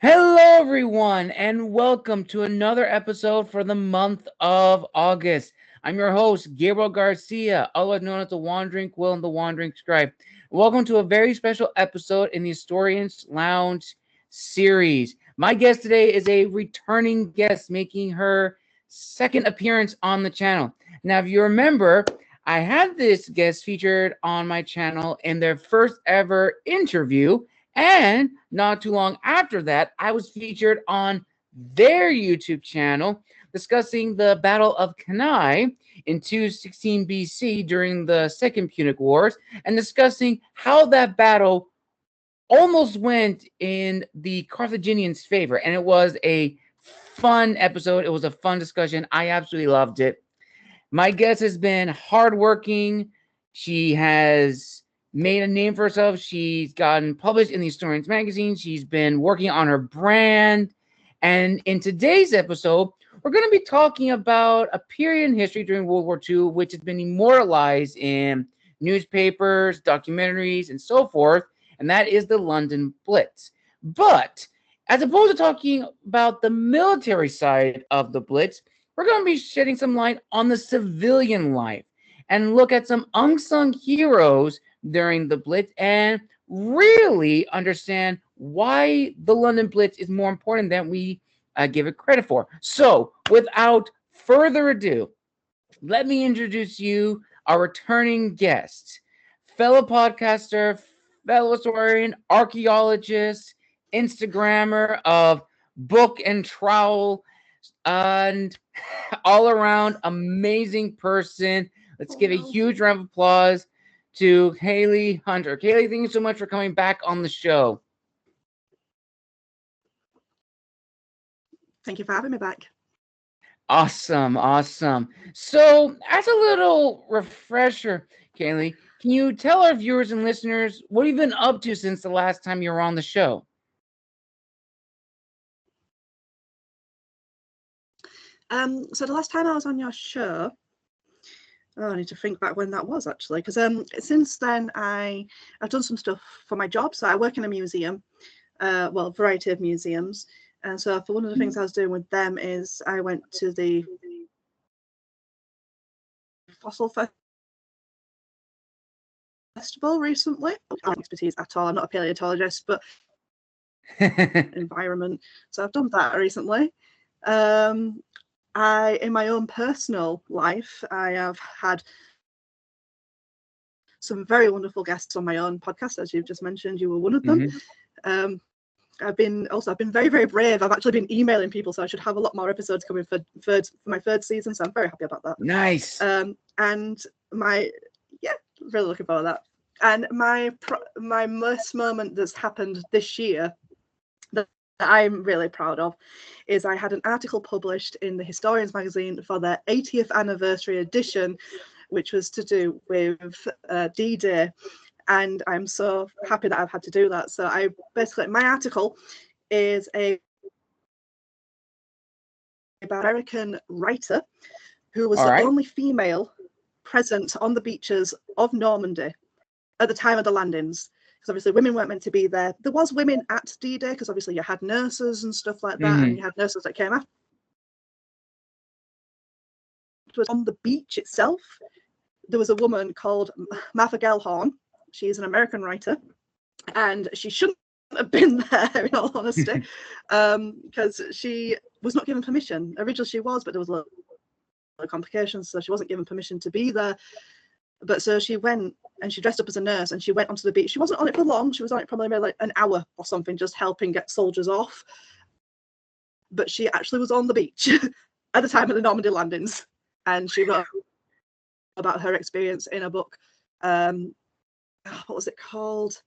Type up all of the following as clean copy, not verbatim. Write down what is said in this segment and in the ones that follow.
Hello, everyone, and welcome to another episode for the month of August. I'm your host, Gabriel Garcia, otherwise known as the Wandering Quill and the Wandering Scribe. Welcome to a very special episode in the Histptians Lounge series. My guest today is a returning guest making her second appearance on the channel. Now, if you remember, I had this guest featured on my channel in their first ever interview. And not too long after that, I was featured on their YouTube channel discussing the Battle of Cannae in 216 BC during the Second Punic Wars and discussing how that battle almost went in the Carthaginians' favor. And it was a fun episode. It was a fun discussion. I absolutely loved it. My guest has been hardworking. She has made a name for herself. She's gotten published in the Historians magazine. She's been working on her brand. And in today's episode, we're going to be talking about a period in history during World War II, which has been immortalized in newspapers, documentaries, and so forth. And that is the London Blitz. But as opposed to talking about the military side of the Blitz, we're going to be shedding some light on the civilian life and look at some unsung heroes during the Blitz and really understand why the London Blitz is more important than we give it credit for. So, without further ado, let me introduce you our returning guest, fellow podcaster, fellow historian, archaeologist, Instagrammer of book and trowel, and all around amazing person. Let's give a huge round of applause to Kay-Leigh Hunter. Kay-Leigh, thank you so much for coming back on the show. Thank you for having me back. Awesome. So, as a little refresher, Kay-Leigh, can you tell our viewers and listeners what you've been up to since the last time you were on the show? So the last time I was on your show, I need to think back when that was actually, because since then I've done some stuff for my job. So I work in a museum, a variety of museums. And so for one of the things I was doing with them is I went to the fossil festival recently. I don't have expertise at all. I'm not a paleontologist, but environment. So I've done that recently. In my own personal life, I have had some very wonderful guests on my own podcast, as you've just mentioned. You were one of them. I've been very, very brave. I've actually been emailing people, so I should have a lot more episodes coming for my third season. So I'm very happy about that. Nice. And really looking forward to that. And my most moment that's happened this year that I'm really proud of is I had an article published in the Historians magazine for their 80th anniversary edition, which was to do with D-Day. And I'm so happy that I've had to do that. So my article is about an American writer who was the only female present on the beaches of Normandy at the time of the landings. Because obviously women weren't meant to be there. There was women at D-Day because obviously you had nurses and stuff like that, and you had nurses that came after. On the beach itself, there was a woman called Martha Gellhorn. She's an American writer, and she shouldn't have been there, in all honesty, because she was not given permission. Originally she was, but there was a lot of complications, so she wasn't given permission to be there. But so she went and she dressed up as a nurse and she went onto the beach. She wasn't on it for long. She was on it probably maybe like an hour or something, just helping get soldiers off. But she actually was on the beach at the time of the Normandy landings. And she wrote about her experience in a book. What was it called?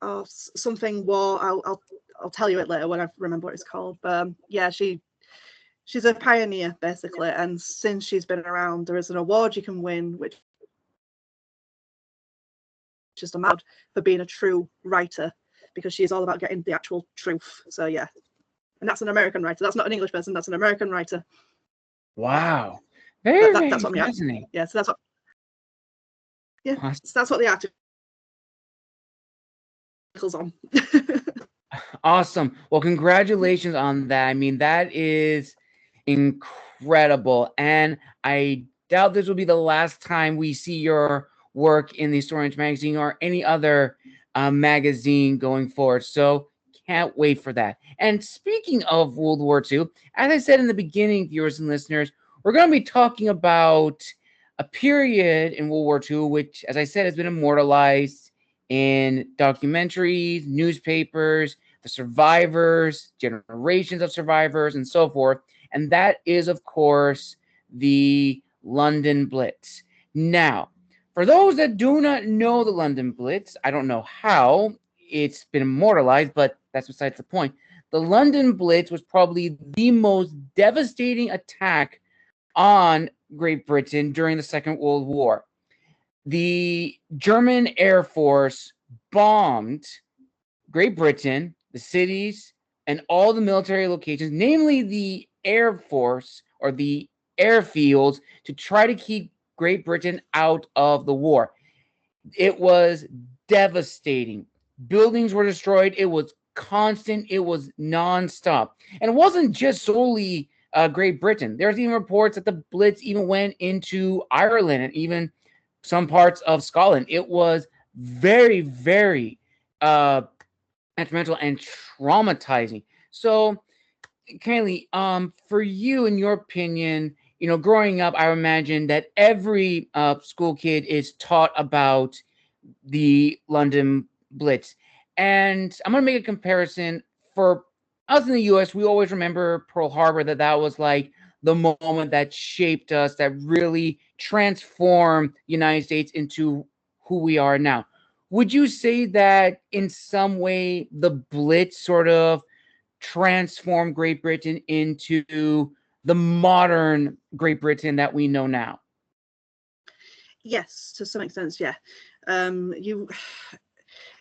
Oh, something war. I'll tell you it later when I remember what it's called. But she's a pioneer basically. And since she's been around, there is an award you can win, which just a mad for being a true writer, because she is all about getting the actual truth. So yeah, and that's an American writer. That's not an English person. That's an American writer. Wow, very that's what fascinating. Yeah, so that's what. Yeah, so that's what the article cycles on. Awesome. Well, congratulations on that. I mean, that is incredible. And I doubt this will be the last time we see your work in the Story magazine or any other magazine going forward. So can't wait for that. And speaking of World War II, as I said in the beginning, viewers and listeners, we're going to be talking about a period in World War II, which, as I said, has been immortalized in documentaries, newspapers, the survivors, generations of survivors, and so forth. And that is, of course, the London Blitz. Now, for those that do not know the London Blitz, I don't know how it's been immortalized, but that's besides the point. The London Blitz was probably the most devastating attack on Great Britain during the Second World War. The German Air Force bombed Great Britain, the cities, and all the military locations, namely the Air Force or the airfields, to try to keep Great Britain out of the war. It was devastating. Buildings were destroyed. It was constant. It was nonstop. And it wasn't just solely Great Britain. There's even reports that the Blitz even went into Ireland and even some parts of Scotland. It was very, very detrimental and traumatizing. So, Kay-Leigh, for you, in your opinion, growing up, I imagine that every school kid is taught about the London Blitz. And I'm going to make a comparison. For us in the US, we always remember Pearl Harbor, that was like the moment that shaped us, that really transformed the United States into who we are now. Would you say that in some way the Blitz sort of transformed Great Britain into the modern Great Britain that we know now? Yes, to some extent, yeah.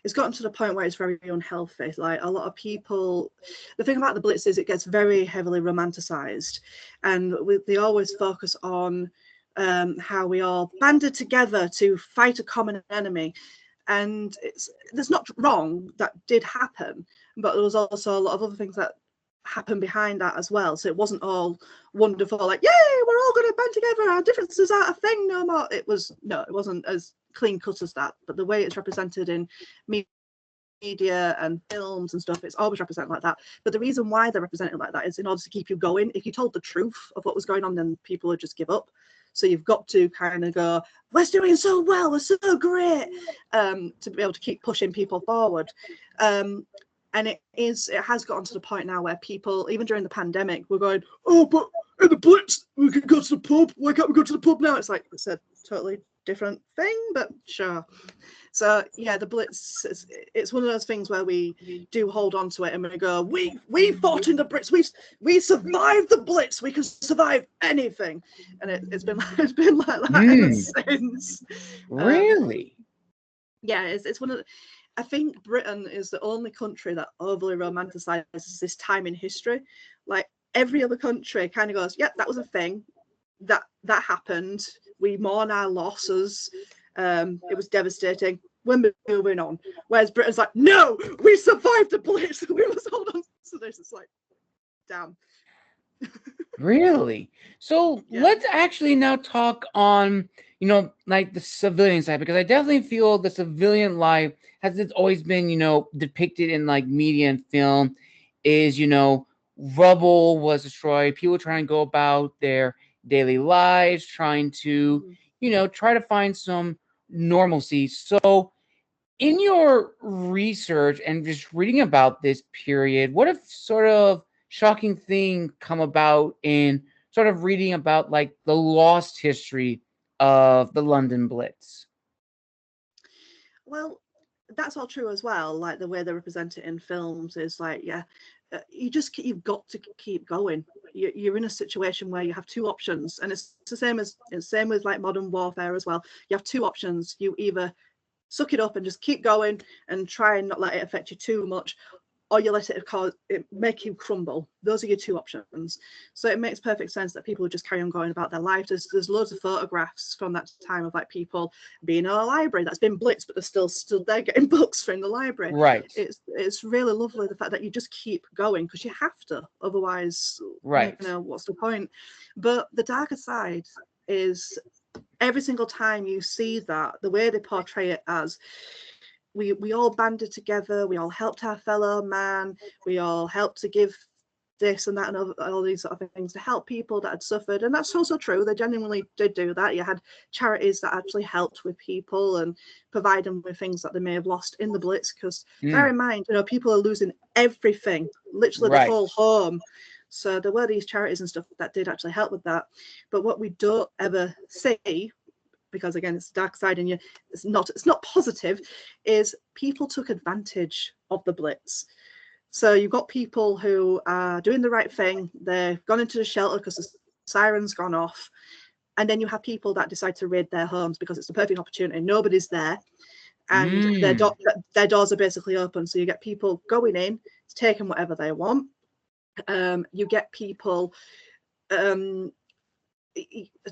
It's gotten to the point where it's very unhealthy. Like, a lot of people, the thing about the Blitz is it gets very heavily romanticized, and they always focus on how we all banded together to fight a common enemy. And there's not wrong, that did happen, but there was also a lot of other things that happened behind that as well. So it wasn't all wonderful, like, yay, we're all going to band together, our differences aren't a thing no more. It wasn't as clean cut as that. But the way it's represented in media and films and stuff, it's always represented like that. But the reason why they're represented like that is in order to keep you going. If you told the truth of what was going on, then people would just give up. So you've got to kind of go, we're doing so well, we're so great, to be able to keep pushing people forward. And it has gotten to the point now where people, even during the pandemic, were going, oh, but in the Blitz, we could go to the pub. Why can't we go to the pub now? It's like, it's a totally different thing, but sure. So yeah, the Blitz, it's one of those things where we do hold on to it and we go, we fought in the Blitz, we survived the Blitz, we can survive anything. And it's been like that ever since. Really? Yeah, it's one of the, I think Britain is the only country that overly romanticizes this time in history. Like, every other country kind of goes, yeah, that was a thing, that happened, we mourn our losses, it was devastating, we're moving on. Whereas Britain's like, no, we survived the Blitz, we must hold on to this. It's like, damn. Really? So Yeah. let's actually now talk on, like the civilian side, because I definitely feel the civilian life, has it's always been, depicted in like media and film, is, rubble was destroyed, people trying to go about their daily lives, trying to, try to find some normalcy. So in your research and just reading about this period, what if sort of shocking thing come about in sort of reading about like the lost history of the London Blitz? Well, that's all true as well. Like, the way they represent it in films is like, yeah, you've got to keep going. You're in a situation where you have two options, and it's the same with like modern warfare as well. You have two options. You either suck it up and just keep going and try and not let it affect you too much, or you let it make you crumble. Those are your two options. So it makes perfect sense that people would just carry on going about their life. There's loads of photographs from that time of like people being in a library that's been blitzed, but they're still there getting books from the library. Right. It's really lovely, the fact that you just keep going because you have to, otherwise, Right. you know, what's the point? But the darker side is every single time you see that, the way they portray it as, we all banded together, we all helped our fellow man, we all helped to give this and that and all these sort of things to help people that had suffered. And that's also true. They genuinely did do that. You had charities that actually helped with people and provide them with things that they may have lost in the Blitz. Because bear in mind, you know, people are losing everything, literally the whole home. So there were these charities and stuff that did actually help with that. But what we don't ever see, because again it's the dark side and it's not positive, is people took advantage of the Blitz. So you've got people who are doing the right thing, they've gone into the shelter because the siren's gone off, and then you have people that decide to raid their homes because it's the perfect opportunity, nobody's there, and their doors are basically open. So you get people going in, taking whatever they want. You get people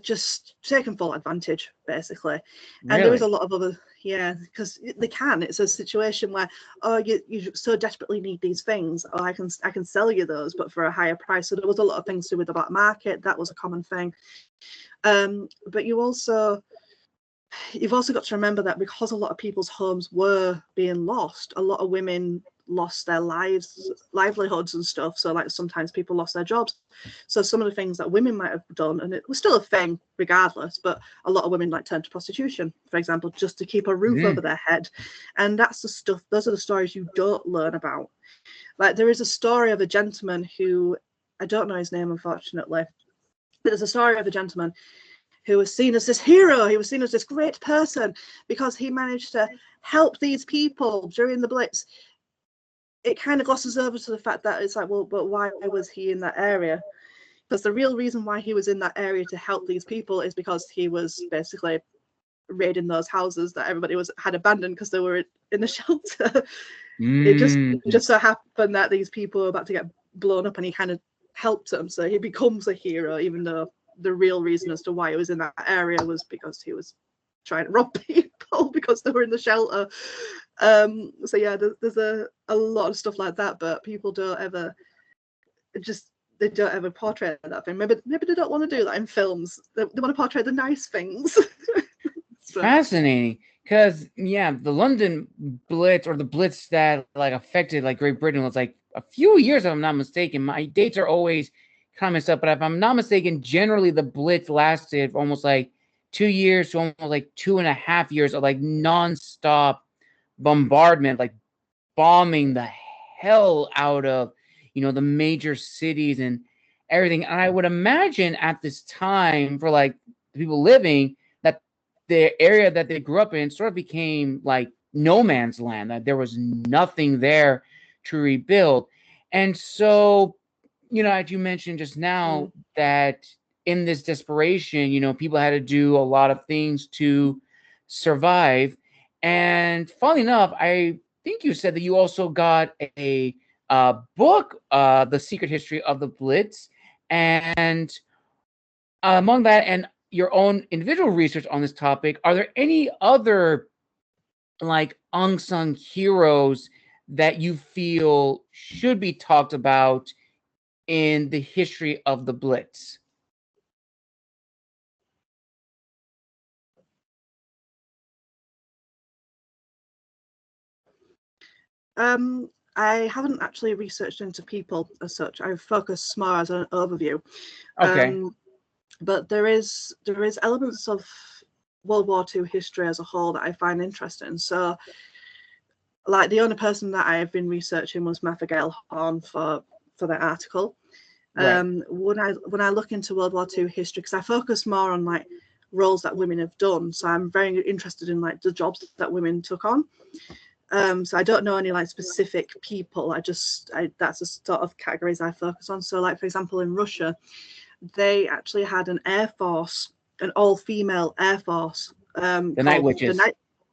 just taking full advantage, basically. And there is a lot of other, because they can. It's a situation where, oh, you so desperately need these things, or I can sell you those, but for a higher price. So there was a lot of things to do with the black market. That was a common thing. But you've also got to remember that because a lot of people's homes were being lost, a lot of women lost their livelihoods and stuff. So like sometimes people lost their jobs. So some of the things that women might have done, and it was still a thing regardless, but a lot of women like turned to prostitution, for example, just to keep a roof over their head. And that's the stuff, those are the stories you don't learn about. Like there is a story of a gentleman who, I don't know his name unfortunately, but there's a story of a gentleman who was seen as this hero. He was seen as this great person because he managed to help these people during the Blitz. It kind of glosses over to the fact that it's like, well, but why was he in that area? Because the real reason why he was in that area to help these people is because he was basically raiding those houses that everybody had abandoned because they were in the shelter. It just so happened that these people were about to get blown up, and he kind of helped them. So he becomes a hero, even though the real reason as to why he was in that area was because he was trying to rob people because they were in the shelter. So yeah, there's a lot of stuff like that, but people don't ever portray that thing. Maybe they don't want to do that in films. They want to portray the nice things. So. Fascinating, because the London Blitz, or the Blitz that like affected like Great Britain, was like a few years, if I'm not mistaken. My dates are always kind of messed up, but if I'm not mistaken, generally the Blitz lasted almost like 2 years to almost like 2.5 years of like nonstop bombardment, like bombing the hell out of, the major cities and everything. And I would imagine at this time, for like the people living, that the area that they grew up in sort of became like no man's land, that there was nothing there to rebuild. And so, as you mentioned just now, that in this desperation, people had to do a lot of things to survive. And funnily enough, I think you said that you also got a book, The Secret History of the Blitz. And among that and your own individual research on this topic, are there any other like unsung heroes that you feel should be talked about in the history of the Blitz? I haven't actually researched into people as such. I've focused more as an overview. Okay. But there is elements of World War II history as a whole that I find interesting. So, like, the only person that I have been researching was Martha Gellhorn for that article. Right. When I look into World War II history, because I focus more on like roles that women have done, so I'm very interested in like the jobs that women took on. So I don't know any like specific people. That's the sort of categories I focus on. So like, for example, in Russia, they actually had an air force, an all-female air force. The Night Witches.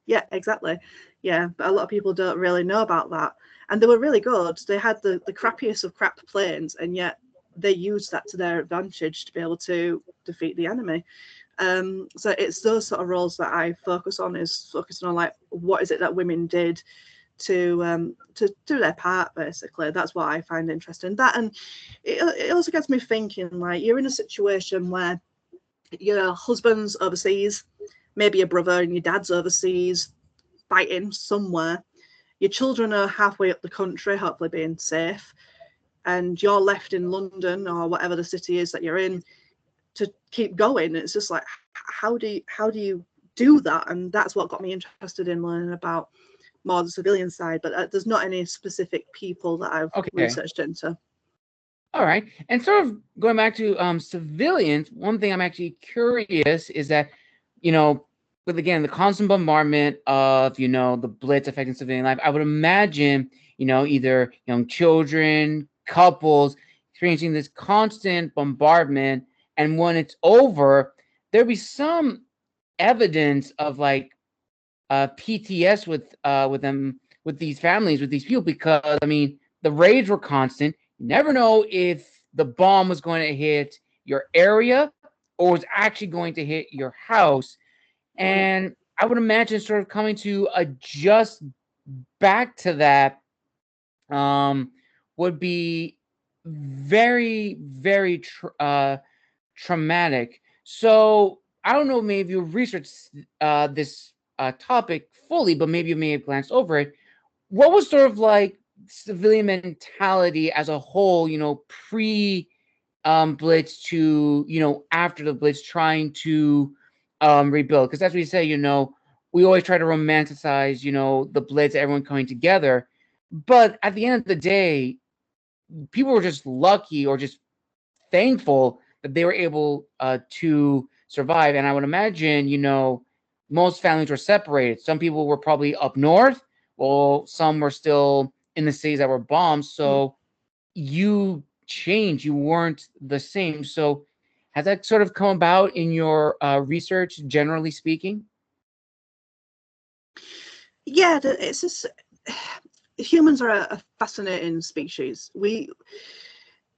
Yeah, exactly. Yeah, but a lot of people don't really know about that. And they were really good. They had the crappiest of crap planes, and yet they used that to their advantage to be able to defeat the enemy. So it's those sort of roles that I focus on, is focusing on like what is it that women did to do their part, basically. That's what I find interesting. That, and it also gets me thinking, like, you're in a situation where your husband's overseas, maybe your brother and your dad's overseas fighting somewhere. Your children are halfway up the country, hopefully being safe, and you're left in London or whatever the city is that you're in to keep going. It's just like, how do you do that? And that's what got me interested in learning about more the civilian side. But there's not any specific people that I've researched into. All right. And sort of going back to civilians, one thing I'm actually curious is that, with, again, the constant bombardment of, the Blitz affecting civilian life, I would imagine, either young children, couples experiencing this constant bombardment. And when it's over, there'll be some evidence of like PTS with them, with these families, with these people, because I mean, the raids were constant. You never know if the bomb was going to hit your area or was actually going to hit your house. And I would imagine sort of coming to adjust back to that would be very, very traumatic. So I don't know, maybe you've researched this topic fully, but maybe you may have glanced over it. What was sort of like civilian mentality as a whole, pre Blitz to, after the Blitz, trying to rebuild? Because as we say, we always try to romanticize, the Blitz, everyone coming together. But at the end of the day, people were just lucky or just thankful that they were able to survive. And I would imagine, most families were separated. Some people were probably up north, while some were still in the cities that were bombed. So you changed. You weren't the same. So has that sort of come about in your research, generally speaking? Yeah, it's just, humans are a fascinating species.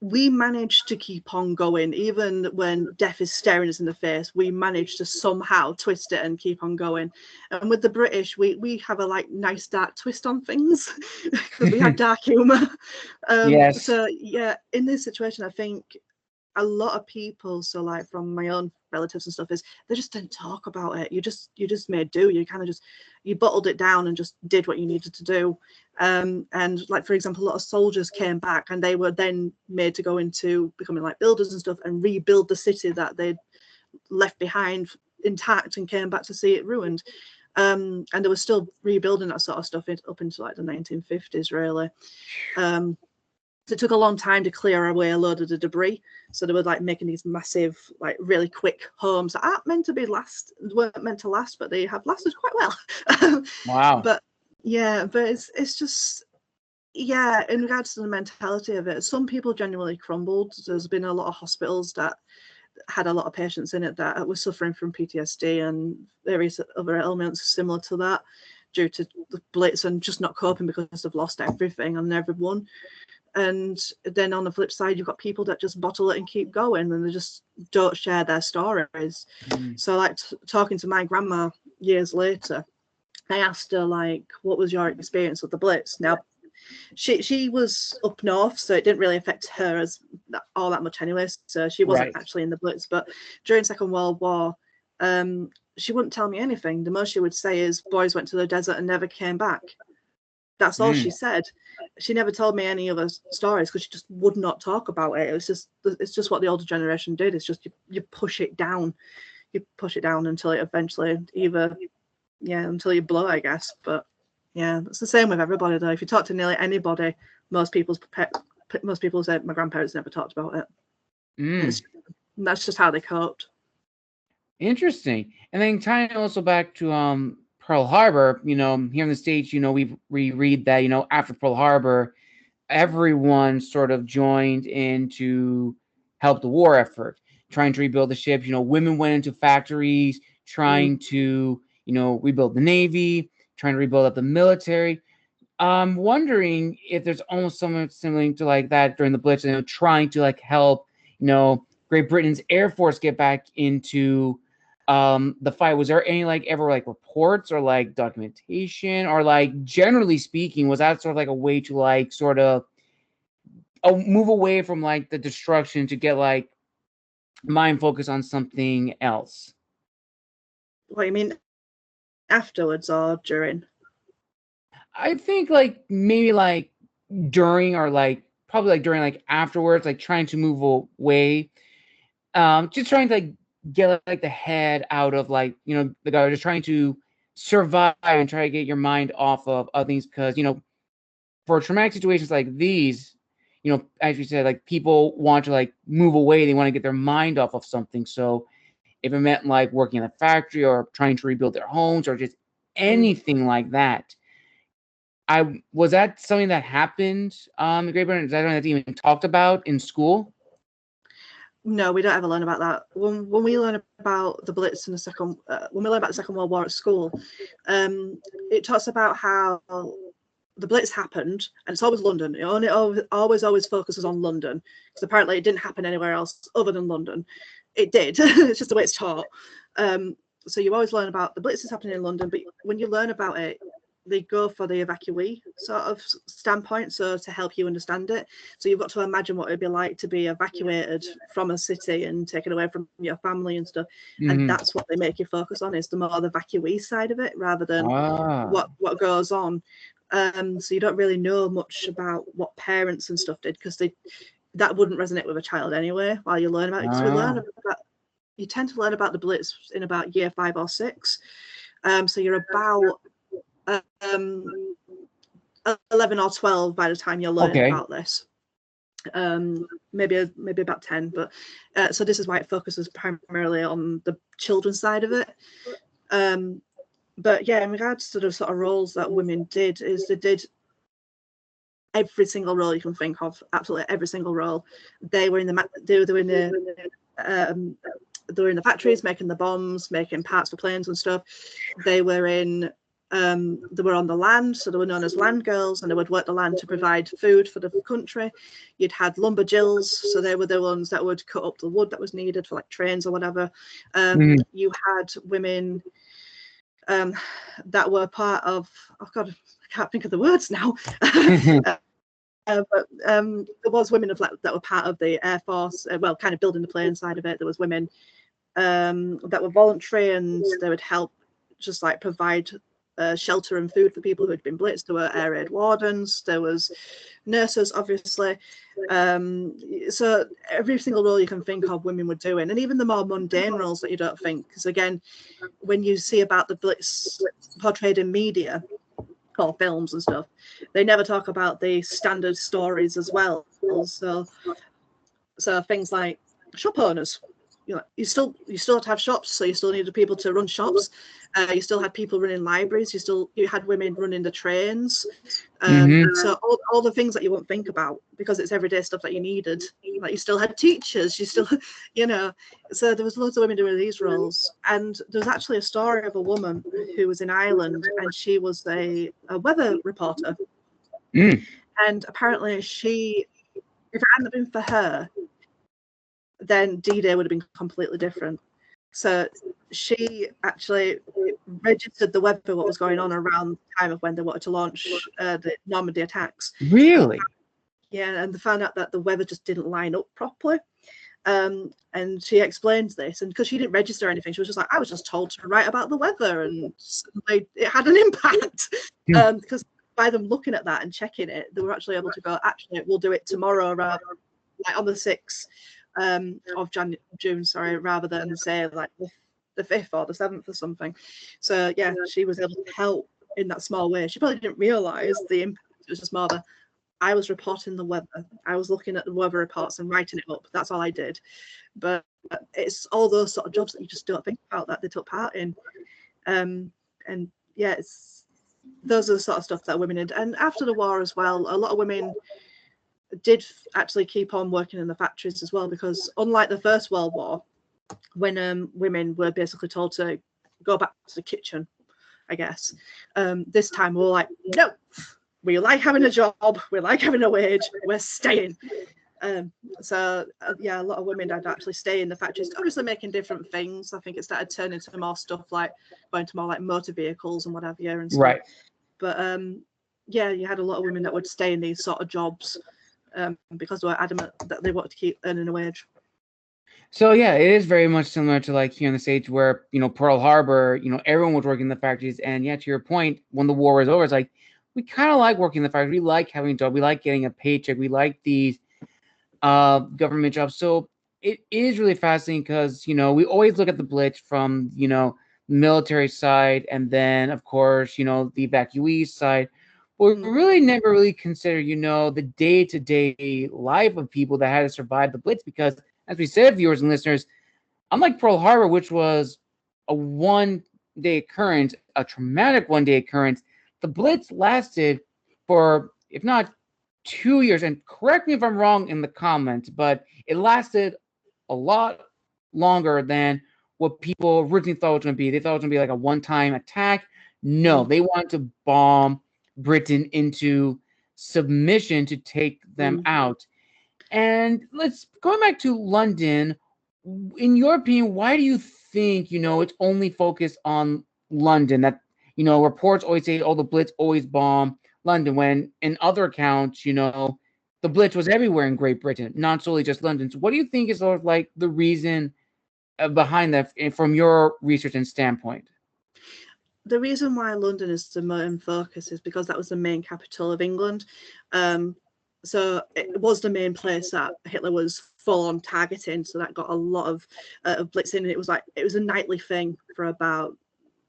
We manage to keep on going, even when death is staring us in the face. We manage to somehow twist it and keep on going. And with the British, we have a like nice dark twist on things because we have dark humor. Yes. So yeah, in this situation, I think a lot of people, so like from my own relatives and stuff, is they just didn't talk about it. You just made do. You kind of just, you bottled it down and just did what you needed to do. And like, for example, a lot of soldiers came back and they were then made to go into becoming like builders and stuff and rebuild the city that they'd left behind intact and came back to see it ruined. And they were still rebuilding that sort of stuff up into like the 1950s, really. So it took a long time to clear away a load of the debris. So they were like making these massive, like really quick homes that weren't meant to last, but they have lasted quite well. Wow. But yeah, but it's just, yeah, in regards to the mentality of it, some people genuinely crumbled. There's been a lot of hospitals that had a lot of patients in it that were suffering from PTSD and various other elements similar to that due to the Blitz and just not coping because they've lost everything and everyone. And then on the flip side, you've got people that just bottle it and keep going, and they just don't share their stories. So like talking to my grandma years later, I asked her, like, what was your experience with the Blitz? Now, she was up north, so it didn't really affect her as all that much anyway. So she wasn't actually in the Blitz. But during Second World War, she wouldn't tell me anything. The most she would say is boys went to the desert and never came back. That's all she said. She never told me any other stories because she just would not talk about it. It's just what the older generation did. It's just you push it down. You push it down until it eventually until you blow, I guess. But yeah, it's the same with everybody though. If you talk to nearly anybody, most people say my grandparents never talked about it. That's just how they coped. Interesting. And then tying also back to Pearl Harbor, here in the States, we read that, after Pearl Harbor, everyone sort of joined in to help the war effort, trying to rebuild the ships. Women went into factories trying to, rebuild the Navy. trying to rebuild up the military. I'm wondering if there's almost something similar to like that during the Blitz, trying to like help, Great Britain's Air Force get back into the fight. Was there any like ever like reports or like documentation, or like generally speaking, was that sort of like a way to like sort of move away from like the destruction to get like mind focus on something else? What you mean, afterwards or during? I think like maybe like during, or like probably like during, like afterwards, like trying to move away, just trying to like get like the head out of like the guy, just trying to survive and try to get your mind off of other things, because for traumatic situations like these, as you said, like people want to like move away, they want to get their mind off of something. So if it meant like working in a factory or trying to rebuild their homes or just anything like that, was that something that happened in Great Britain? Is that something that's even talked about in school? No, we don't ever learn about that. When we learn about the Blitz in the second, when we learn about the Second World War at school, it talks about how the Blitz happened, and it's always London. It only always focuses on London, because apparently it didn't happen anywhere else other than London. It did. It's just the way it's taught. So you always learn about the Blitz is happening in London, but when you learn about it, they go for the evacuee sort of standpoint, so to help you understand it. So you've got to imagine what it'd be like to be evacuated from a city and taken away from your family and stuff. And that's what they make you focus on, is the more the evacuee side of it, rather than what goes on. So you don't really know much about what parents and stuff did, because that wouldn't resonate with a child anyway while you learn about it. Because you tend to learn about the Blitz in about year 5 or 6. So you're about 11 or 12 by the time you're learning about this. Maybe about 10, but so this is why it focuses primarily on the children's side of it. But yeah, in regards to the sort of roles that women did, is they did every single role you can think of, absolutely every single role. They were in the factories making the bombs, making parts for planes and stuff. They were on the land, so they were known as land girls, and they would work the land to provide food for the country. You'd had lumberjills, so they were the ones that would cut up the wood that was needed for like trains or whatever. You had women that were part of, oh god, I can't think of the words now. But there was women that were part of the Air Force, kind of building the plane side of it. There was women that were voluntary, and they would help just like provide shelter and food for people who had been blitzed. There were air raid wardens, there was nurses, obviously. So every single role you can think of, women were doing, and even the more mundane roles that you don't think, because again, when you see about the Blitz portrayed in media or films and stuff, they never talk about the standard stories as well. So things like shop owners, you still had to have shops, so you still needed people to run shops. You still had people running libraries. You had women running the trains. So all the things that you won't think about, because it's everyday stuff that you needed. Like you still had teachers. You still, So there was loads of women doing these roles. And there was actually a story of a woman who was in Ireland, and she was a weather reporter. And apparently if it hadn't been for her, then D-Day would have been completely different. So she actually registered the weather, what was going on around the time of when they wanted to launch the Normandy attacks. Really? Yeah, and they found out that the weather just didn't line up properly. And she explains this, and because she didn't register anything, she was just like, I was just told to write about the weather, and suddenly it had an impact. Because by them looking at that and checking it, they were actually able to go, actually, we'll do it tomorrow, around like on the 6th. Of June, rather than say like the 5th or the 7th or something. So yeah, she was able to help in that small way. She probably didn't realise the impact. It was just more that I was reporting the weather. I was looking at the weather reports and writing it up. That's all I did. But it's all those sort of jobs that you just don't think about that they took part in. And yeah, those are the sort of stuff that women did. And after the war as well, a lot of women did actually keep on working in the factories as well, because unlike the First World War, when women were basically told to go back to the kitchen I guess. This time we're like, no, we like having a job, we like having a wage, we're staying. Yeah, a lot of women did actually stay in the factories, obviously making different things. I think it started turning to more stuff like going to more like motor vehicles and what have you and stuff. Right. But yeah, you had a lot of women that would stay in these sort of jobs because they were adamant that they wanted to keep earning a wage. So yeah, it is very much similar to like here in the States where, Pearl Harbor, everyone was working in the factories. And yeah, to your point, when the war was over, it's like, we kind of like working in the factory. We like having a job. We like getting a paycheck. We like these government jobs. So it is really fascinating because, we always look at the Blitz from, military side. And then, of course, the evacuees side. But we really never really consider, the day-to-day life of people that had to survive the Blitz because, as we said, viewers and listeners, unlike Pearl Harbor, which was a one-day occurrence, a traumatic one-day occurrence, the Blitz lasted for, if not 2 years, and correct me if I'm wrong in the comments, but it lasted a lot longer than what people originally thought it was going to be. They thought it was going to be like a one-time attack. No, they wanted to bomb Britain into submission to take them out. And going back to London, in your opinion, why do you think, it's only focused on London? That, reports always say, oh, the Blitz always bomb London, when in other accounts, the Blitz was everywhere in Great Britain, not solely just London. So what do you think is sort of like the reason behind that from your research and standpoint? The reason why London is the main focus is because that was the main capital of England. So it was the main place that Hitler was full on targeting. So that got a lot of blitzing. And it was a nightly thing for about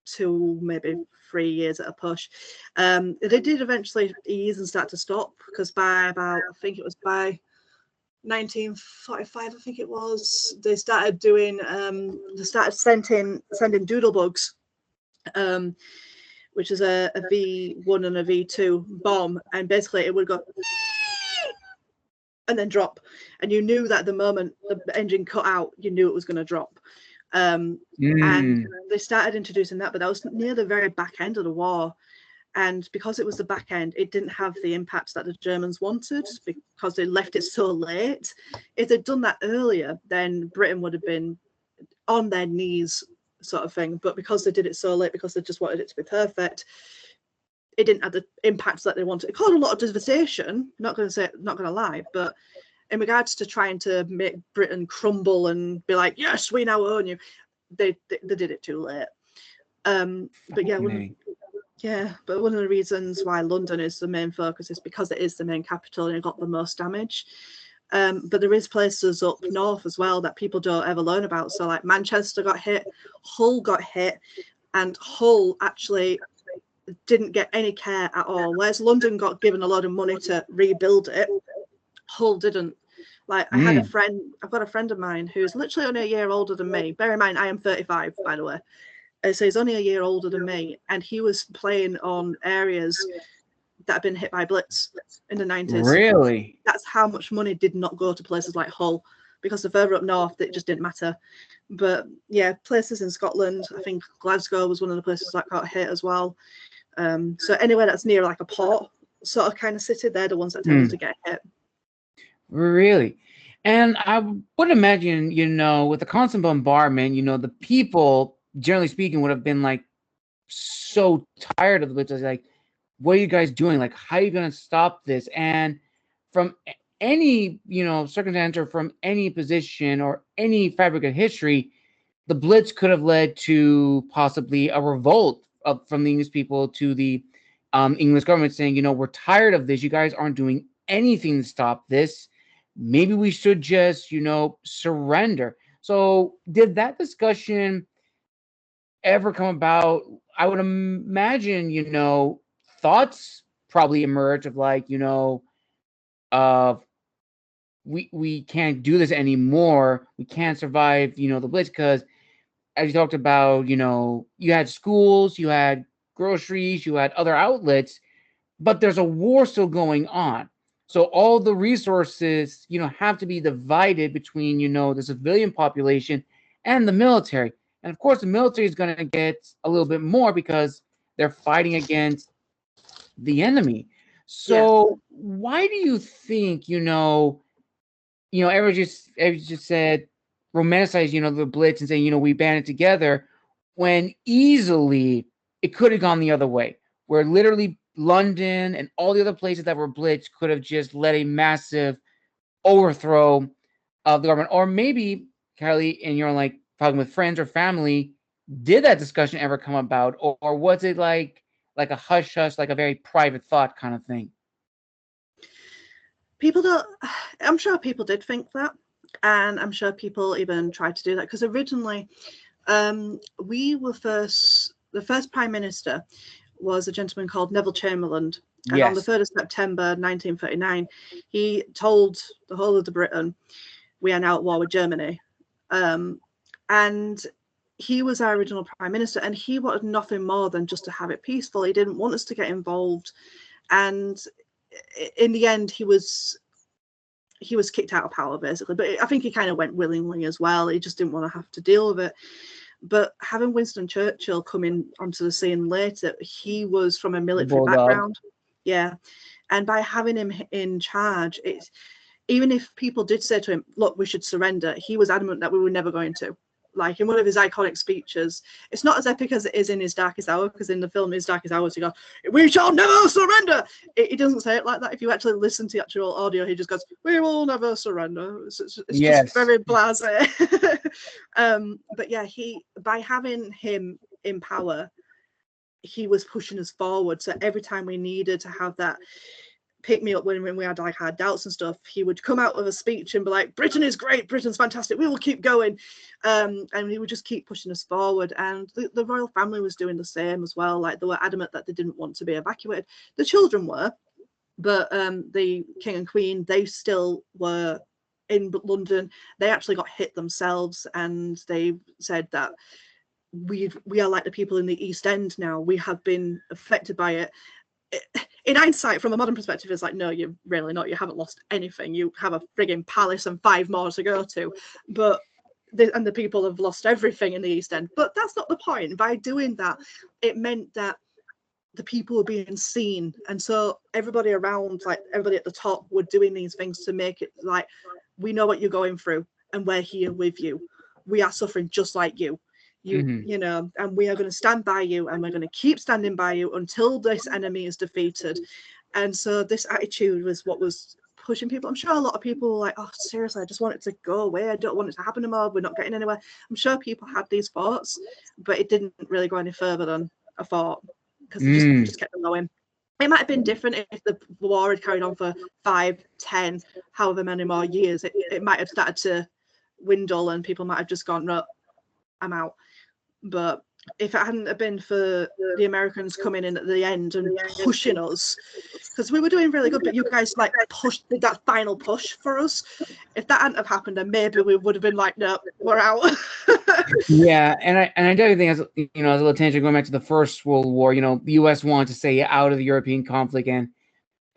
2, maybe 3 years at a push. They did eventually ease and start to stop because by 1945, I think it was, they started doing, sending doodlebugs, which is a V1 and a V2 bomb, and basically it would go and then drop, and you knew that the moment the engine cut out, you knew it was going to drop. And they started introducing that, but that was near the very back end of the war. And because it was the back end, it didn't have the impact that the Germans wanted because they left it so late. If they'd done that earlier, then Britain would have been on their knees, sort of thing. But because they did it so late, because they just wanted it to be perfect, it didn't have the impacts that they wanted. It caused a lot of devastation, not going to lie, but in regards to trying to make Britain crumble and be like, yes, we now own you, they did it too late. But yeah, but one of the reasons why London is the main focus is because it is the main capital and it got the most damage. But there is places up north as well that people don't ever learn about. So like Manchester got hit, Hull got hit, and Hull actually didn't get any care at all. Whereas London got given a lot of money to rebuild it, Hull didn't. Like I've got a friend of mine who's literally only a year older than me. Bear in mind, I am 35, by the way. So he's only a year older than me, and he was playing on areas that have been hit by Blitz in the 90s. Really? That's how much money did not go to places like Hull, because the further up north, it just didn't matter. But yeah, places in Scotland, I think Glasgow was one of the places that got hit as well. So anywhere that's near like a port sort of kind of city, they're the ones that tended to get hit. Really? And I would imagine, with the constant bombardment, the people, generally speaking, would have been like so tired of the Blitz. Like, what are you guys doing? Like, how are you going to stop this? And from any, circumstance or from any position or any fabric of history, the Blitz could have led to possibly a revolt from the English people to the English government saying, we're tired of this. You guys aren't doing anything to stop this. Maybe we should just, surrender. So did that discussion ever come about? I would imagine, thoughts probably emerge of like, we can't do this anymore. We can't survive, the Blitz, because as you talked about, you had schools, you had groceries, you had other outlets, but there's a war still going on. So all the resources, have to be divided between, the civilian population and the military. And of course, the military is going to get a little bit more because they're fighting against the enemy. Yeah. So why do you think, everyone just said romanticize, the Blitz and say, we banded together, when easily it could have gone the other way, where literally London and all the other places that were Blitz could have just led a massive overthrow of the government. Or maybe, Kay-Leigh, in your like talking with friends or family, did that discussion ever come about, or was it like a hush hush, like a very private thought kind of thing? People don't. I'm sure people did think that, and I'm sure people even tried to do that because originally, we were first. The first prime minister was a gentleman called Neville Chamberlain, and on the Yes. 3rd of September 1939, he told the whole of the Britain, "We are now at war with Germany," and he was our original prime minister, and he wanted nothing more than just to have it peaceful. He didn't want us to get involved, and in the end, he was kicked out of power basically. But I think he kind of went willingly as well. He just didn't want to have to deal with it. But having Winston Churchill come in onto the scene later, he was from a military Bulldog. background. Yeah, and by having him in charge, it's even if people did say to him, "Look, we should surrender," he was adamant that we were never going to. Like in one of his iconic speeches, it's not as epic as it is in his Darkest Hour, because in the film His Darkest Hours, he goes, "We shall never surrender." He doesn't say it like that. If you actually listen to the actual audio, he just goes, "We will never surrender." It's Yes. just very blasé. But yeah, by having him in power, he was pushing us forward. So every time we needed to have that pick me up when we had like our doubts and stuff, he would come out with a speech and be like, "Britain is great, Britain's fantastic, we will keep going," and he would just keep pushing us forward. And the royal family was doing the same as well. Like they were adamant that they didn't want to be evacuated. The children were, but the king and queen, they still were in London. They actually got hit themselves, and they said that we are like the people in the East End now. We have been affected by it. In hindsight, from a modern perspective, it's like, no, you're really not. You haven't lost anything. You have a frigging palace and 5 more to go to. But the people have lost everything in the East End. But that's not the point. By doing that, it meant that the people were being seen, and so everybody around, like everybody at the top, were doing these things to make it like, we know what you're going through, and we're here with you. We are suffering just like you. And we are going to stand by you, and we're going to keep standing by you until this enemy is defeated. And so this attitude was what was pushing people. I'm sure a lot of people were like, "Oh, seriously, I just want it to go away. I don't want it to happen anymore. We're not getting anywhere." I'm sure people had these thoughts, but it didn't really go any further than a thought, because they just kept going. It might have been different if the war had carried on for 5, 10, however many more years. It might have started to dwindle, and people might have just gone, "No, I'm out." But if it hadn't have been for the Americans coming in at the end and pushing us, because we were doing really good, but you guys like did that final push for us. If that hadn't have happened, then maybe we would have been like, "No, we're out." Yeah, and I definitely think, as as a little tangent, going back to the First World War, the U.S. wanted to stay out of the European conflict, and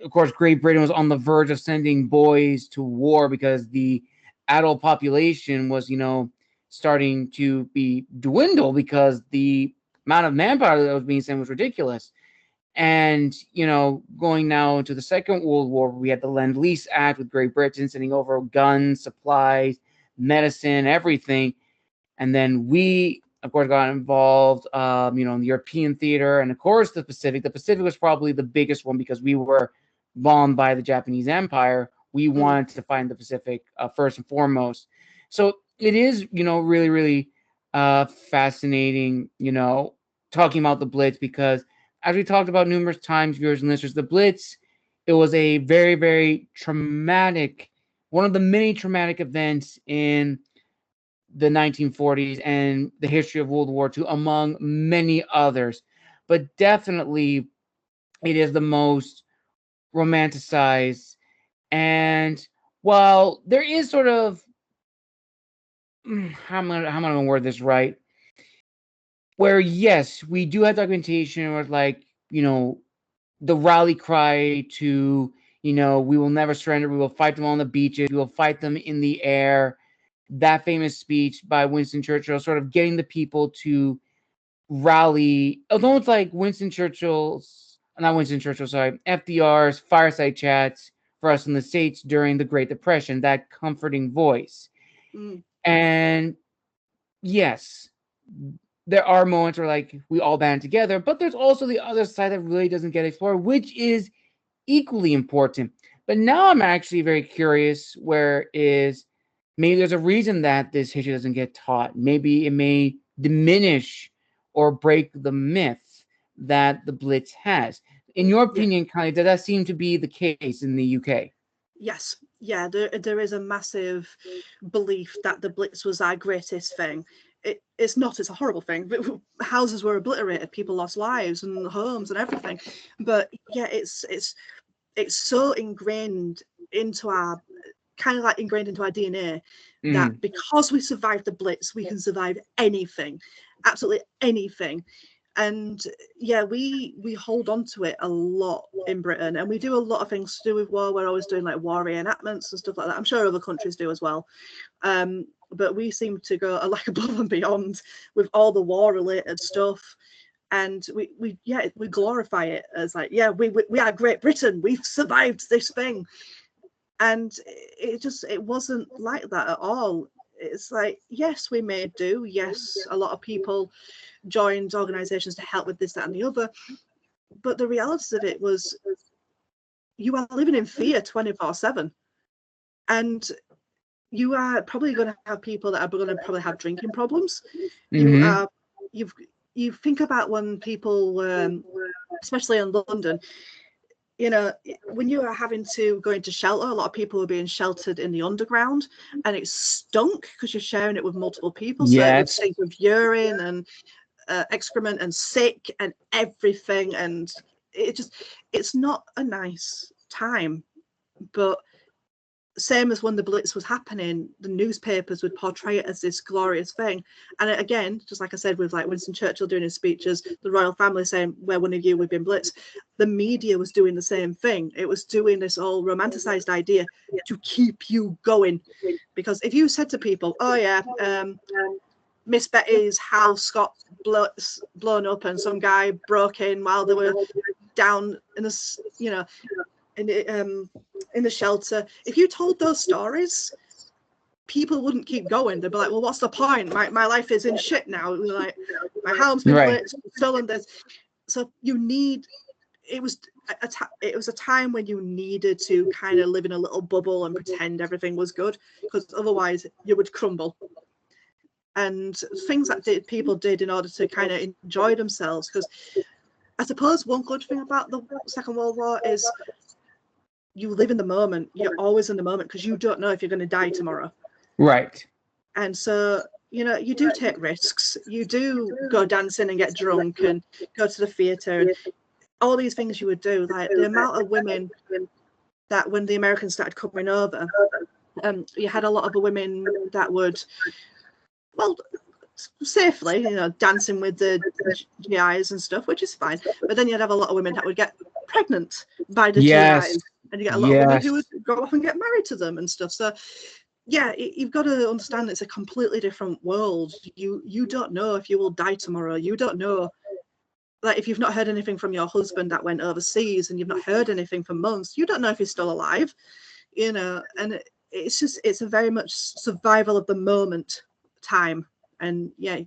of course, Great Britain was on the verge of sending boys to war because the adult population was, starting to be dwindle because the amount of manpower that was being sent was ridiculous. And, going now into the Second World War, we had the Lend-Lease Act with Great Britain sending over guns, supplies, medicine, everything. And then we, of course, got involved, in the European theater, and of course the Pacific. The Pacific was probably the biggest one because we were bombed by the Japanese Empire. We wanted to find the Pacific first and foremost. So it is, really, really fascinating, talking about the Blitz, because as we talked about numerous times, viewers and listeners, the Blitz, it was a very, very traumatic, one of the many traumatic events in the 1940s and the history of World War II, among many others. But definitely, it is the most romanticized. And while there is sort of, how am I going to word this right? Where, yes, we do have documentation where, like, the rally cry to, we will never surrender. We will fight them on the beaches. We will fight them in the air. That famous speech by Winston Churchill, sort of getting the people to rally, although it's like Winston Churchill's, not Winston Churchill, sorry, FDR's fireside chats for us in the States during the Great Depression, that comforting voice. Mm. And yes, there are moments where like we all band together, but there's also the other side that really doesn't get explored, which is equally important. But now I'm actually very curious where is maybe there's a reason that this history doesn't get taught. Maybe it may diminish or break the myth that the Blitz has. In your Yeah. opinion, Kylie, does that seem to be the case in the UK? Yes. Yeah. There is a massive belief that the Blitz was our greatest thing. It's not. It's a horrible thing. Houses were obliterated. People lost lives and homes and everything. But yeah, it's so ingrained into our ingrained into our DNA that Mm. because we survived the Blitz, we can survive anything, absolutely anything. And yeah, we hold on to it a lot in Britain, and we do a lot of things to do with war. We're always doing like war reenactments and stuff like that. I'm sure other countries do as well. But we seem to go like above and beyond with all the war related stuff. And we glorify it as like, yeah, we are Great Britain, we've survived this thing. And it wasn't like that at all. It's like, yes, we may do, yes, a lot of people joined organizations to help with this, that and the other, but the realities of it was you are living in fear 24/7, and you are probably going to have people that are going to probably have drinking problems. You Mm-hmm. are you think about when people especially in London, you know, when you are having to go into shelter, a lot of people were being sheltered in the underground, and it stunk because you're sharing it with multiple people, so it would Yes. stink of urine and excrement and sick and everything, and it's not a nice time. But same as when the Blitz was happening, the newspapers would portray it as this glorious thing. And again, just like I said, with like Winston Churchill doing his speeches, the royal family saying, "We're one of you, we've been blitzed." The media was doing the same thing. It was doing this all romanticized idea to keep you going. Because if you said to people, "Oh yeah, Miss Betty's house got blown up and some guy broke in while they were down in the, you know, in the shelter," if you told those stories, people wouldn't keep going. They'd be like, "Well, what's the point? My life is in shit now. Like, my home's been Right. blitzed, stolen this." So you need. It was it was a time when you needed to kind of live in a little bubble and pretend everything was good, because otherwise you would crumble. And things that people did in order to kind of enjoy themselves, because I suppose one good thing about the Second World War is you live in the moment. You're always in the moment because you don't know if you're going to die tomorrow. Right. And so, you know, you do take risks. You do go dancing and get drunk and go to the theatre and all these things you would do. Like the amount of women that when the Americans started coming over, you had a lot of the women that would, well, safely, you know, dancing with the GIs and stuff, which is fine. But then you'd have a lot of women that would get pregnant by the Yes. GIs, and you get a lot of women who Yes. would go off and get married to them and stuff. So yeah, you've got to understand it's a completely different world. You don't know if you will die tomorrow. You don't know, like, if you've not heard anything from your husband that went overseas and you've not heard anything for months, you don't know if he's still alive, you know. And it's a very much survival of the moment time. And yeah,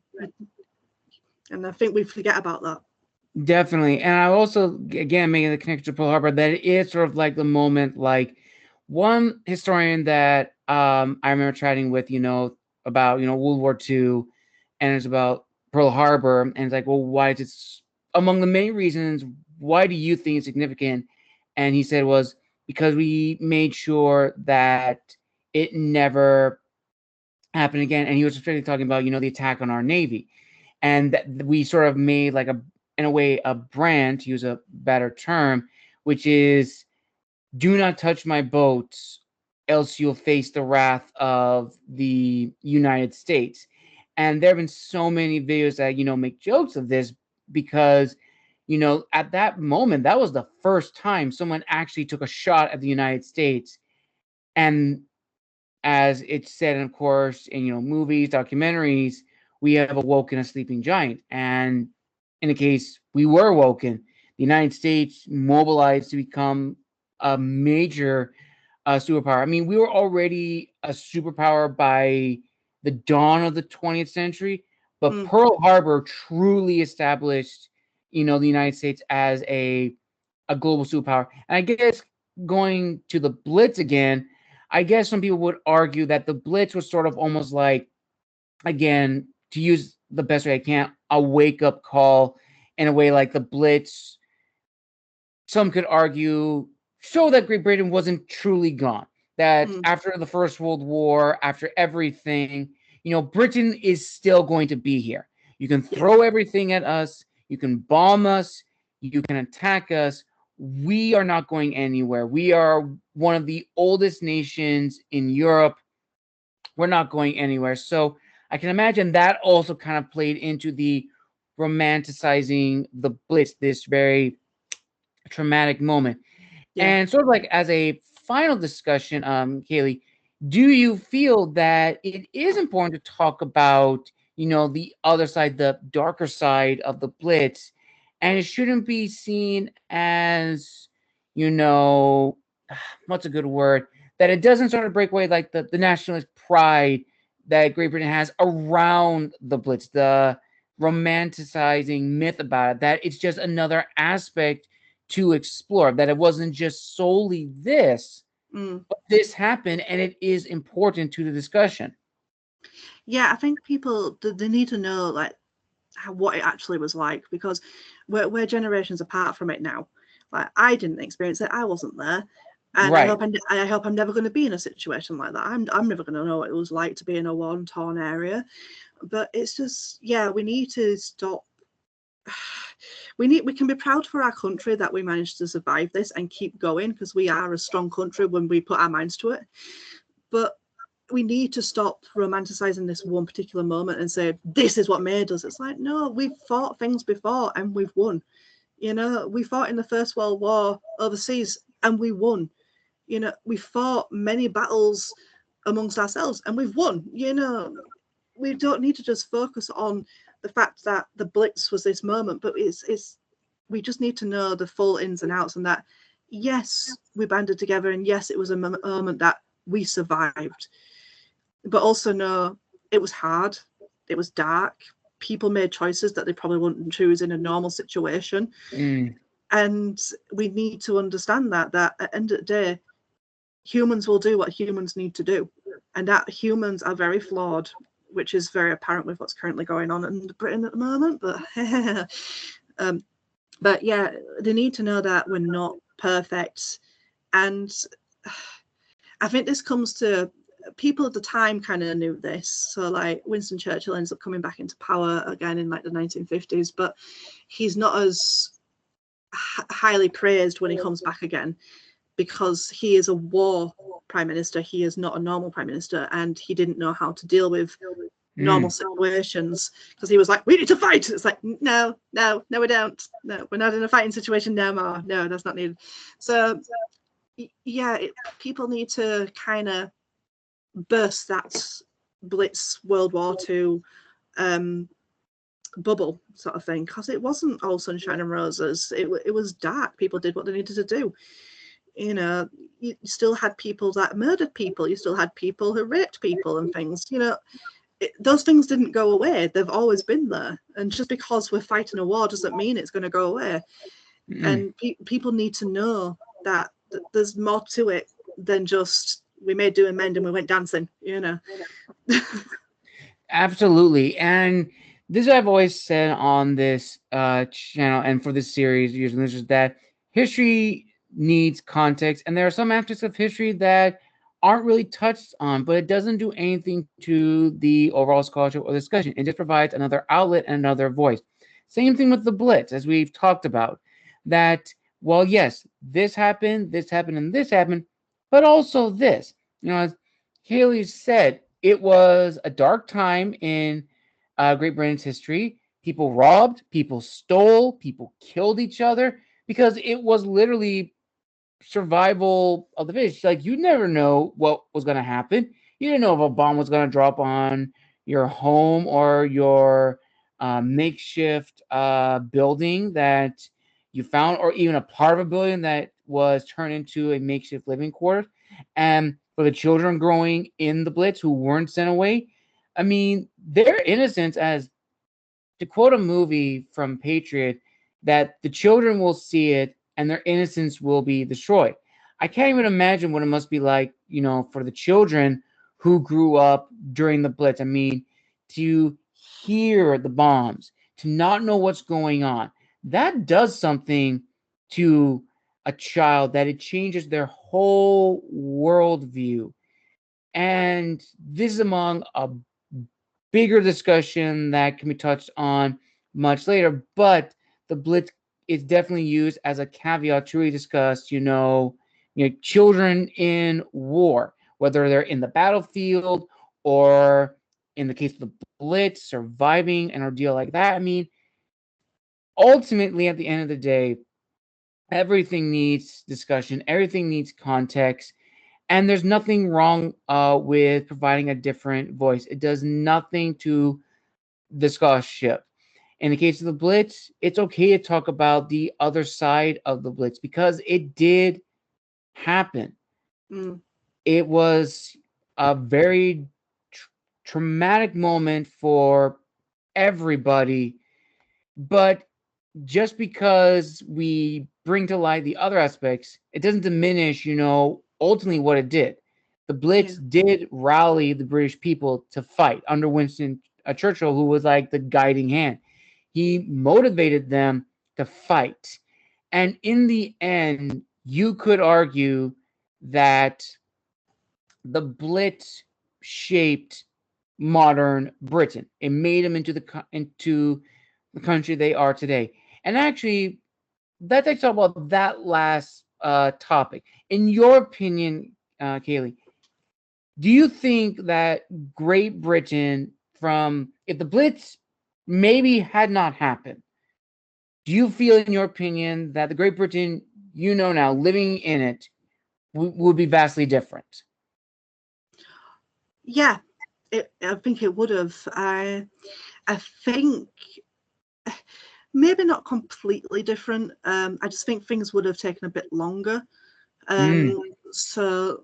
and I think we forget about that. Definitely. And I also, again, making the connection to Pearl Harbor, that it is sort of like the moment, like one historian that I remember chatting with, about, World War II, and it's about Pearl Harbor. And it's like, well, why is it, among the many reasons, why do you think it's significant? And he said was because we made sure that it never happened again. And he was specifically talking about, the attack on our Navy. And that we sort of made like in a way, a brand, to use a better term, which is do not touch my boats, else you'll face the wrath of the United States. And there have been so many videos that, make jokes of this because, at that moment, that was the first time someone actually took a shot at the United States. And as it's said, of course, in, movies, documentaries, we have awoken a sleeping giant. And in the case we were awoken, the United States mobilized to become a major superpower. I mean, we were already a superpower by the dawn of the 20th century, but Mm, Pearl Harbor truly established, the United States as a global superpower. And I guess going to the Blitz again, I guess some people would argue that the Blitz was sort of almost like, again, to use the best way I can, a wake up call in a way like the Blitz, some could argue, show that Great Britain wasn't truly gone. That mm, after the First World War, after everything, Britain is still going to be here. You can yeah. throw everything at us, you can bomb us, you can attack us. We are not going anywhere. We are one of the oldest nations in Europe. We're not going anywhere. So I can imagine that also kind of played into the romanticizing the Blitz, this very traumatic moment. Yeah. And sort of like as a final discussion, Kay-Leigh, do you feel that it is important to talk about, the other side, the darker side of the Blitz, and it shouldn't be seen as, you know, what's a good word, that it doesn't sort of break away like the nationalist pride that Great Britain has around the Blitz, the romanticizing myth about it, that it's just another aspect to explore, that it wasn't just solely this, Mm. but this happened and it is important to the discussion. Yeah, I think people they need to know like what it actually was like, because we're generations apart from it now. Like I didn't experience it, I wasn't there, and Right. I hope I'm never going to be in a situation like that. I'm never going to know what it was like to be in a war torn area. But it's just, yeah, we need to stop. We can be proud for our country that we managed to survive this and keep going, because we are a strong country when we put our minds to it. But we need to stop romanticizing this one particular moment and say this is what made us. It's like, no, we've fought things before and we've won. We fought in the First World War overseas and we won. We fought many battles amongst ourselves and we've won. We don't need to just focus on the fact that the Blitz was this moment, but it's we just need to know the full ins and outs, and that yes, we banded together, and yes, it was a moment that we survived, but also know it was hard, it was dark. People made choices that they probably wouldn't choose in a normal situation, Mm. and we need to understand that at the end of the day, humans will do what humans need to do, and that humans are very flawed, which is very apparent with what's currently going on in Britain at the moment. Um, but yeah, they need to know that we're not perfect, and I think this comes to people at the time kind of knew this. So like Winston Churchill ends up coming back into power again in like the 1950s, but he's not as highly praised when he comes back again, because he is a war prime minister. He is not a normal prime minister, and he didn't know how to deal with normal Mm. situations, because he was like, we need to fight. It's like, no, we don't. No, we're not in a fighting situation no more. No, that's not needed. So yeah, people need to kind of burst that Blitz World War II bubble sort of thing, because it wasn't all sunshine and roses. It was dark. People did what they needed to do. You still had people that murdered people. You still had people who raped people and things. Those things didn't go away. They've always been there. And just because we're fighting a war doesn't mean it's going to go away. Mm. And people need to know that there's more to it than just we made do amend and we went dancing. Absolutely. And this is what I've always said on this channel and for this series, usually, is that history needs context, and there are some aspects of history that aren't really touched on, but it doesn't do anything to the overall scholarship or discussion. It just provides another outlet and another voice. Same thing with the Blitz, as we've talked about, that, well, yes, this happened, and this happened, but also this. As Kay-Leigh said, it was a dark time in Great Britain's history. People robbed, people stole, people killed each other because it was literally survival of the fittest. Like, you never know what was going to happen. You didn't know if a bomb was going to drop on, your home or your makeshift building that you found, or even a part of a building that was turned into a makeshift living quarters. And for the children growing in the Blitz who weren't sent away, I mean, their innocence, as to quote a movie from Patriot, that the children will see it and their innocence will be destroyed. I can't even imagine what it must be like, for the children who grew up during the Blitz. I mean, to hear the bombs, to not know what's going on, that does something to a child, that it changes their whole worldview. And this is among a bigger discussion that can be touched on much later. But the Blitz is definitely used as a caveat to really discuss, children in war, whether they're in the battlefield or in the case of the Blitz, surviving an ordeal like that. I mean, ultimately, at the end of the day, everything needs discussion, everything needs context, and there's nothing wrong with providing a different voice. It does nothing to the scholarship. In the case of the Blitz, it's okay to talk about the other side of the Blitz because it did happen. Mm. It was a very traumatic moment for everybody, but just because we bring to light the other aspects, it doesn't diminish, ultimately what it did. The Blitz did rally the British people to fight under Winston Churchill, who was like the guiding hand. He motivated them to fight. And in the end, you could argue that the Blitz shaped modern Britain. It made them into the country they are today. And actually, let's talk about that last topic. In your opinion, Kay-Leigh, do you think that Great Britain, if the Blitz maybe had not happened, do you feel, in your opinion, that the Great Britain now, living in it, would be vastly different? Yeah, I think it would have. I think maybe not completely different. I just think things would have taken a bit longer. So,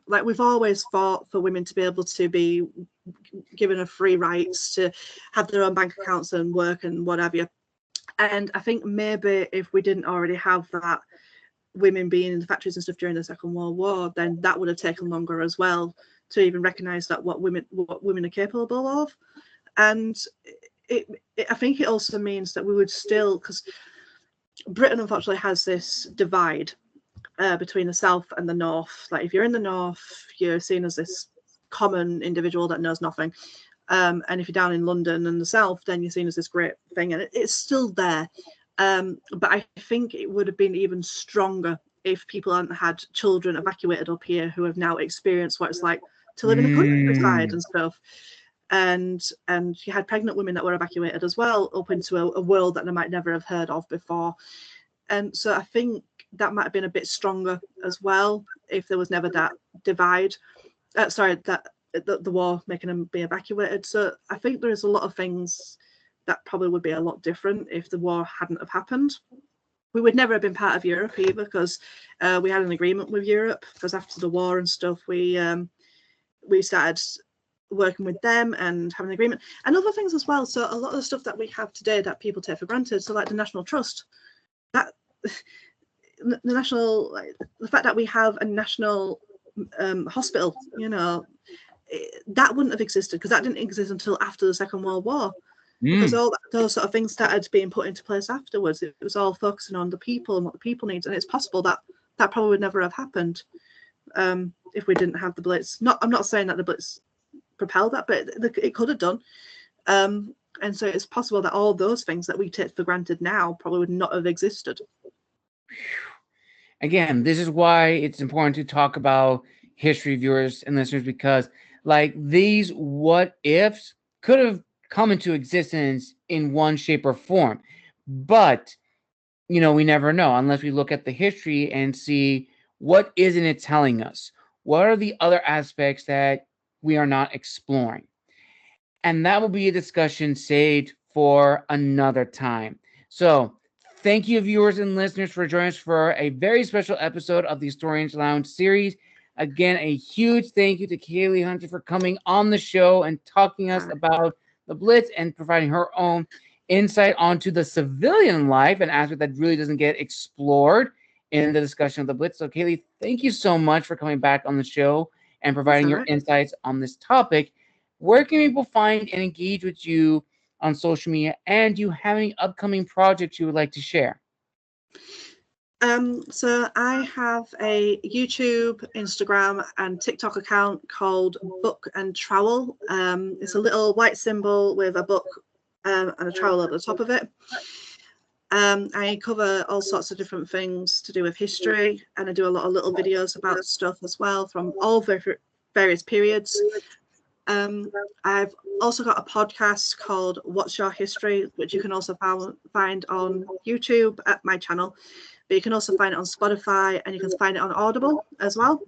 like, we've always fought for women to be able to be given a free rights to have their own bank accounts and work and whatever. And I think maybe if we didn't already have that, women being in the factories and stuff during the Second World War, then that would have taken longer as well to even recognise that what women are capable of. And I think it also means that we would still, because Britain unfortunately has this divide between the South and the North. Like, if you're in the North, you're seen as this common individual that knows nothing. And if you're down in London and the South, then you're seen as this great thing. And it's still there. But I think it would have been even stronger if people hadn't had children evacuated up here who have now experienced what it's like to live in the countryside and stuff. And you had pregnant women that were evacuated as well up into a world that they might never have heard of before. And so I think that might have been a bit stronger as well if there was never that divide. The war making them be evacuated. So I think there is a lot of things that probably would be a lot different if the war hadn't have happened. We would never have been part of Europe either, because we had an agreement with Europe, because after the war and stuff, we started working with them and having an agreement and other things as well. So a lot of the stuff that we have today that people take for granted, so like the National Trust, that the fact that we have a national hospital, that wouldn't have existed, because that didn't exist until after the Second World War. Because all those sort of things started being put into place afterwards. It was all focusing on the people and what the people need, and it's possible that probably would never have happened if we didn't have the Blitz. I'm not saying that the Blitz propelled that, but it could have done. And so it's possible that all those things that we take for granted now probably would not have existed. Again, this is why it's important to talk about history, viewers and listeners, because like these what ifs could have come into existence in one shape or form. But, we never know unless we look at the history and see what isn't it telling us. What are the other aspects that we are not exploring? And that will be a discussion saved for another time. So, thank you, viewers and listeners, for joining us for a very special episode of the Historians Lounge series. Again, a huge thank you to Kay-Leigh Hunter for coming on the show and talking us about the Blitz and providing her own insight onto the civilian life, an aspect that really doesn't get explored in the discussion of the Blitz. So, Kay-Leigh, thank you so much for coming back on the show and providing your insights on this topic. Where can people find and engage with you on social media? And do you have any upcoming projects you would like to share? So I have a YouTube, Instagram, and TikTok account called Book and Trowel. It's a little white symbol with a book and a trowel at the top of it. I cover all sorts of different things to do with history, and I do a lot of little videos about stuff as well from all various periods. I've also got a podcast called What's Your History, which you can also find on YouTube at my channel, but you can also find it on Spotify, and you can find it on Audible as well.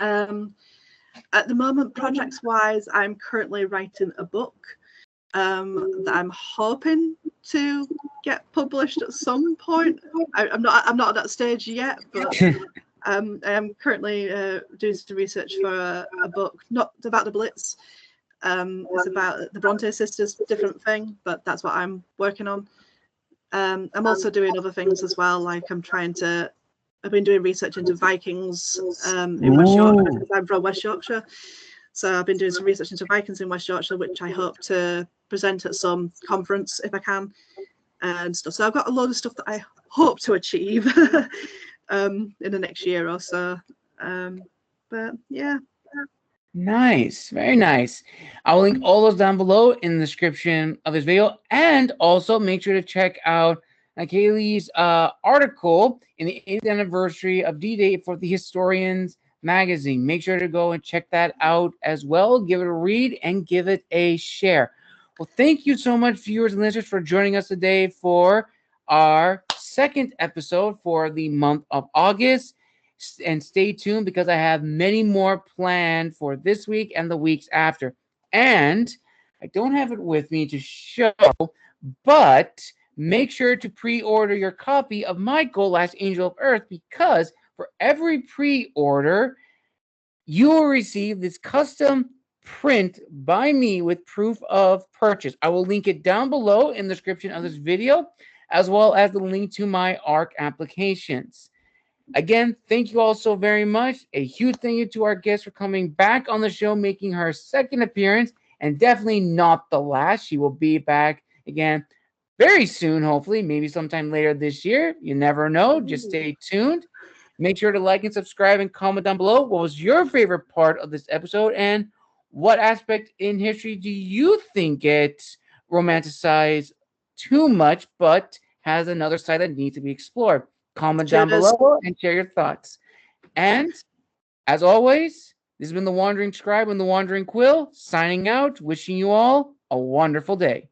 At the moment, projects wise, I'm currently writing a book that I'm hoping to get published at some point. I'm not at that stage yet, but I am currently doing some research for a book, not about the Blitz. It's about the Bronte sisters, different thing, but that's what I'm working on. I'm also doing other things as well, like I've been doing research into Vikings in West Yorkshire, because I'm from West Yorkshire. So I've been doing some research into Vikings in West Yorkshire, which I hope to present at some conference if I can, and stuff. So I've got a load of stuff that I hope to achieve in the next year or so. But yeah. Nice, very nice. I'll link all those down below in the description of this video, and also make sure to check out Kay-Leigh's article in the 8th anniversary of D-Day for the Historians magazine. Make sure to go and check that out as well. Give it a read and give it a share. Well, thank you so much, viewers and listeners, for joining us today for our second episode for the month of August. And stay tuned, because I have many more planned for this week and the weeks after. And I don't have it with me to show, but make sure to pre-order your copy of my goal, Last Angel of Earth, because for every pre-order, you will receive this custom print by me with proof of purchase. I will link it down below in the description of this video, as well as the link to my ARC applications. Again, thank you all so very much. A huge thank you to our guest for coming back on the show, making her second appearance, and definitely not the last. She will be back again very soon, hopefully, maybe sometime later this year. You never know. Just stay tuned. Make sure to like and subscribe and comment down below what was your favorite part of this episode, and what aspect in history do you think gets romanticized too much but has another side that needs to be explored. Comment down below and share your thoughts. And as always, this has been the Wandering Scribe and the Wandering Quill, signing out, wishing you all a wonderful day.